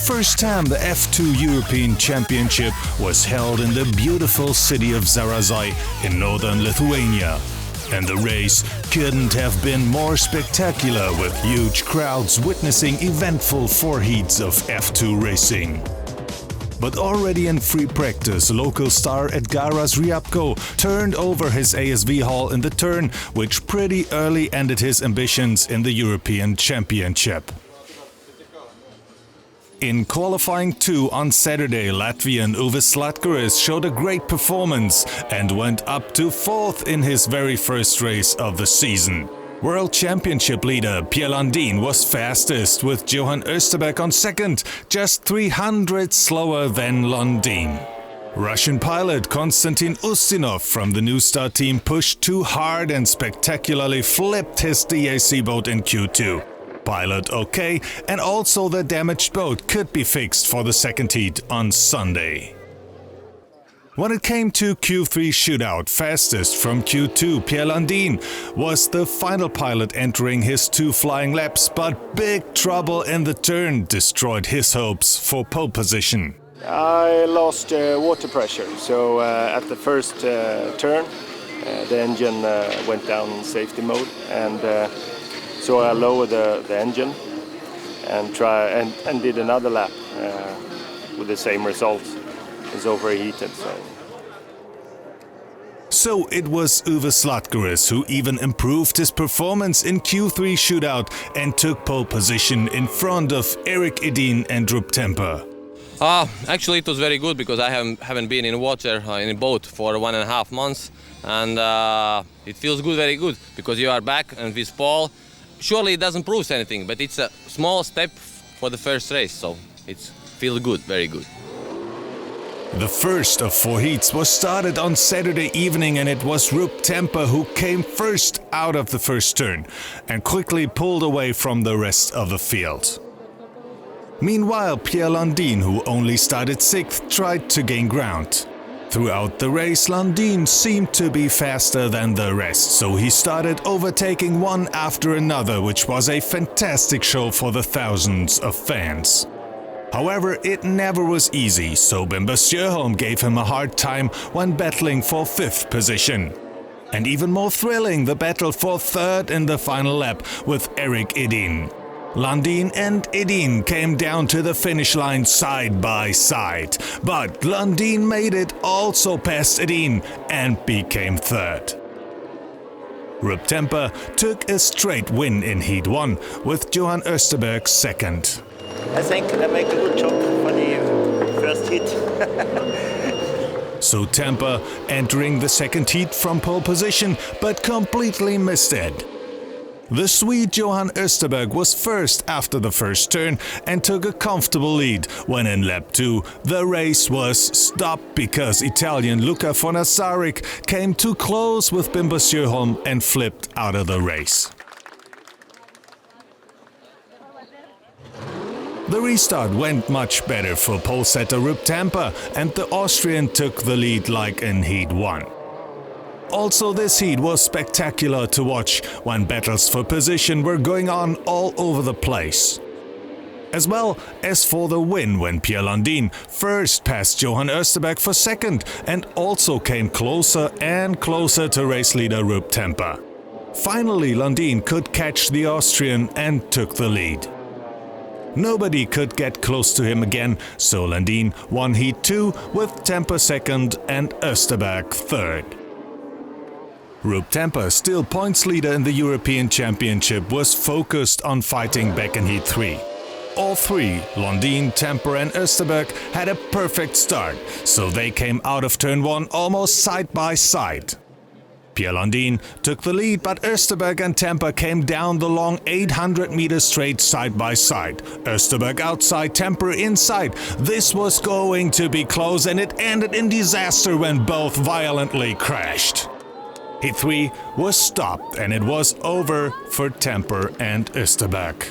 first time the F2 European Championship was held in the beautiful city of Zarasai in northern Lithuania. And the race couldn't have been more spectacular, with huge crowds witnessing eventful four heats of F2 racing. But already in free practice, local star Edgaras Riabko turned over his ASV Hall in the turn, which pretty early ended his ambitions in the European Championship. In qualifying 2 on Saturday, Latvian UVIS SLAKTERIS showed a great performance and went up to 4th in his very first race of the season. World Championship leader PIERRE LUNDIN was fastest, with Johan Österberg on 2nd, just 300 slower than Lundin. Russian pilot Konstantin Ustinov from the New Star team pushed too hard and spectacularly flipped his DAC boat in Q2. Pilot okay, and also the damaged boat could be fixed for the second heat on Sunday. When it came to Q3 shootout, fastest from Q2, PIERRE LUNDIN was the final pilot entering his 2 flying laps, but big trouble in the turn destroyed his hopes for pole position. I lost water pressure, so at the first turn the engine went down in safety mode, and so I lowered the engine and did another lap with the same results. It's overheated. So it was UVIS SLAKTERIS who even improved his performance in Q3 shootout and took pole position in front of Erik Edin and RUPP Temper. Actually, it was very good, because I haven't been in water in a boat for 1.5 months, and it feels good, very good, because you are back and with Paul. Surely it doesn't prove anything, but it's a small step for the first race, so it feels good, very good. The first of 4 heats was started on Saturday evening, and it was RUPP Temper who came first out of the first turn and quickly pulled away from the rest of the field. Meanwhile, PIERRE LUNDIN, who only started 6th, tried to gain ground. Throughout the race, Lundin seemed to be faster than the rest, so he started overtaking one after another, which was a fantastic show for the thousands of fans. However, it never was easy, so Bimber Sjöholm gave him a hard time when battling for 5th position. And even more thrilling, the battle for 3rd in the final lap with Erik Edin. Lundin and Edin came down to the finish line side by side, but Lundin made it also past Edin and became 3rd. RUPP Temper took a straight win in Heat 1 with Johan Österberg 2nd. I think I make a good job for the first heat. So Temper entering the second heat from pole position, but completely missed it. The Swede Johan Österberg was first after the first turn and took a comfortable lead when in lap 2 the race was stopped because Italian Luca Fornazzaric came too close with Bimber Sjöholm and flipped out of the race. The restart went much better for pole setter RUPP Temper, and the Austrian took the lead like in Heat 1. Also, this heat was spectacular to watch when battles for position were going on all over the place. As well as for the win when PIERRE LUNDIN first passed Johan Österberg for 2nd and also came closer and closer to race leader RUPP Temper. Finally, Lundin could catch the Austrian and took the lead. Nobody could get close to him again, so Lundin won Heat 2 with Temper 2nd and Österberg 3rd. RUPP Temper, still points leader in the European Championship, was focused on fighting back in Heat 3. All 3, Lundin, Temper and Österberg, had a perfect start, so they came out of turn 1 almost side by side. PIERRE LUNDIN took the lead, but Österberg and Temper came down the long 800-meter straight side by side. Österberg outside, Temper inside. This was going to be close, and it ended in disaster when both violently crashed. Heat 3 was stopped, and it was over for Temper and Österberg.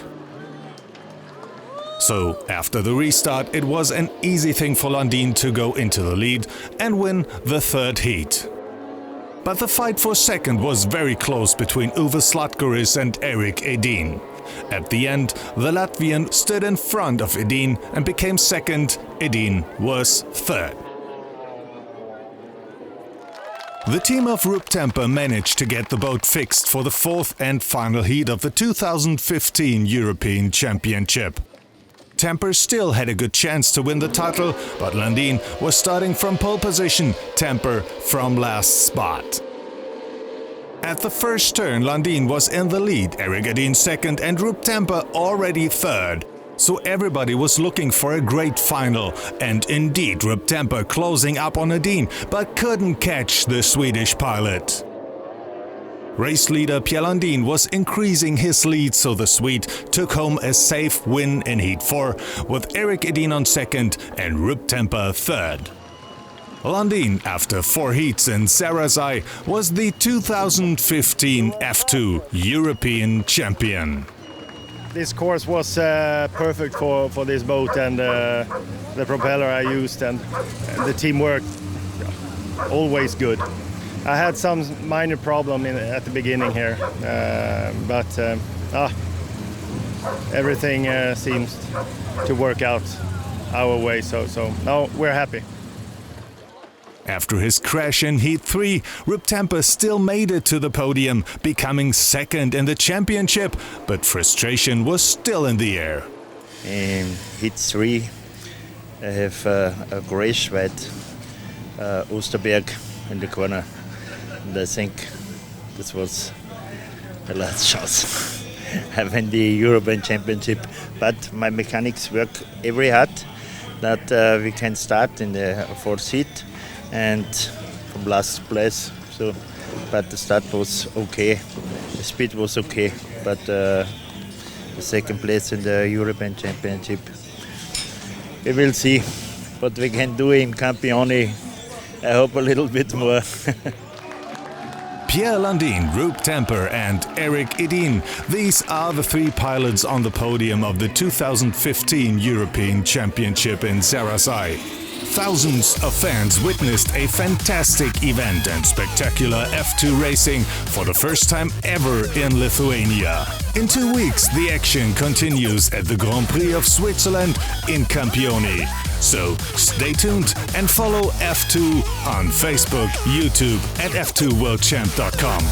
So, after the restart, it was an easy thing for Lundin to go into the lead and win the 3rd heat. But the fight for 2nd was very close between UVIS SLAKTERIS and Erik Edin. At the end, the Latvian stood in front of Edin and became second. Edin was third. The team of RUPP Tampa managed to get the boat fixed for the fourth and final heat of the 2015 European Championship. Tampa still had a good chance to win the title, but LUNDIN was starting from pole position, Tampa from last spot. At the first turn, LUNDIN was in the lead, Erik Edin second and RUPP Tampa already third. So everybody was looking for a great final, and indeed RUPP Tampa closing up on Edin, but couldn't catch the Swedish pilot. Race leader PIERRE LUNDIN was increasing his lead, so the Swede took home a safe win in Heat 4, with Erik Edin on second and RUPP Tampa third. LUNDIN, after 4 heats in Zarasai, was the 2015 F2 European champion. This course was perfect for this boat, and the propeller I used and the teamwork, always good. I had some minor problem at the beginning here, but everything seems to work out our way, so now we're happy. After his crash in Heat 3, RUPP Tampa still made it to the podium, becoming second in the championship, but frustration was still in the air. In Heat 3, I have a crash with Osterberg in the corner. And I think this was the last chance I win the European Championship. But my mechanics work every hard that we can start in the 4th seat and from last place. So, but the start was okay, the speed was okay, but the second place in the European Championship. We will see what we can do in Campione. I hope a little bit more. PIERRE LUNDIN, RUPP Tampa and Erik Edin. These are the 3 pilots on the podium of the 2015 European Championship in Zarasai. Thousands of fans witnessed a fantastic event and spectacular F2 racing for the first time ever in Lithuania. In 2 weeks, the action continues at the Grand Prix of Switzerland in Campione. So stay tuned and follow F2 on Facebook, YouTube at f2worldchamp.com.